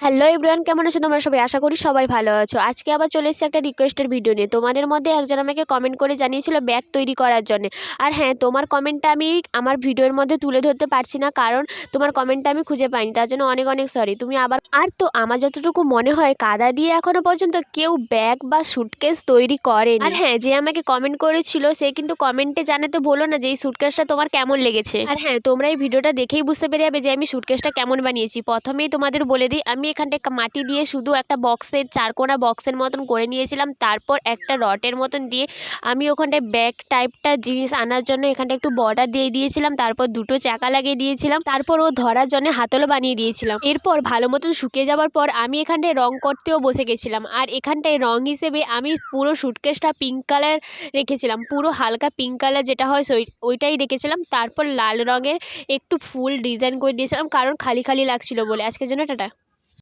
Hello everyone, কেমন আছো তোমরা সবাই? আশা করি সবাই ভালো আছো। আজকে আবার চলে এসেছি একটা রিকোয়েস্টের ভিডিও নিয়ে। তোমাদের মধ্যে একজন আমাকে কমেন্ট করে জানিয়েছিল ব্যাগ তৈরি করার জন্য। আর হ্যাঁ, তোমার কমেন্টটা আমি আমার ভিডিওর মধ্যে তুলে ধরতে পারছি না, কারণ তোমার কমেন্টটা আমি খুঁজে পাইনি। তার জন্য অনেক অনেক সরি। তুমি আবার তো আমার যতটুকু মনে হয় কাদা দিয়ে এখনো পর্যন্ত কেউ ব্যাগ বা সুটকেস তৈরি করেনি। আর হ্যাঁ, যে আমাকে কমেন্ট করেছিল সে কিন্তু কমেন্টে জানাতে বলো না যে এই সুটকেসটা তোমার কেমন লেগেছে। আর হ্যাঁ, তোমরা এই ভিডিওটা দেখেই বুঝতে পেরে যাবে যে আমি সুটকেসটা কেমন বানিয়েছি। প্রথমেই তোমাদের বলে দিই, আমি এখানটায় মাটি দিয়ে শুধু একটা বক্সের চারকোনা বক্সের মতন করে নিয়েছিলাম। তারপর একটা রটের মতন দিয়ে আমি ওখানটায় ব্যাগ টাইপটা জিনিস আনার জন্য এখানটা একটু বর্ডার দিয়ে দিয়েছিলাম। তারপর দুটো চাকা লাগিয়ে দিয়েছিলাম। তারপর ও ধরার জন্য হাতলও বানিয়ে দিয়েছিলাম। এরপর ভালো মতন শুকিয়ে যাওয়ার পর আমি এখানটায় রং করতেও বসে গেছিলাম। আর এখানটায় রং হিসেবে আমি পুরো সুটকেসটা পিঙ্ক কালার রেখেছিলাম। পুরো হালকা পিঙ্ক কালার যেটা হয় ওইটাই রেখেছিলাম। তারপর লাল রঙের একটু ফুল ডিজাইন করে দিয়েছিলাম, কারণ খালি খালি লাগছিল বলে। আজকের জন্য টাটা।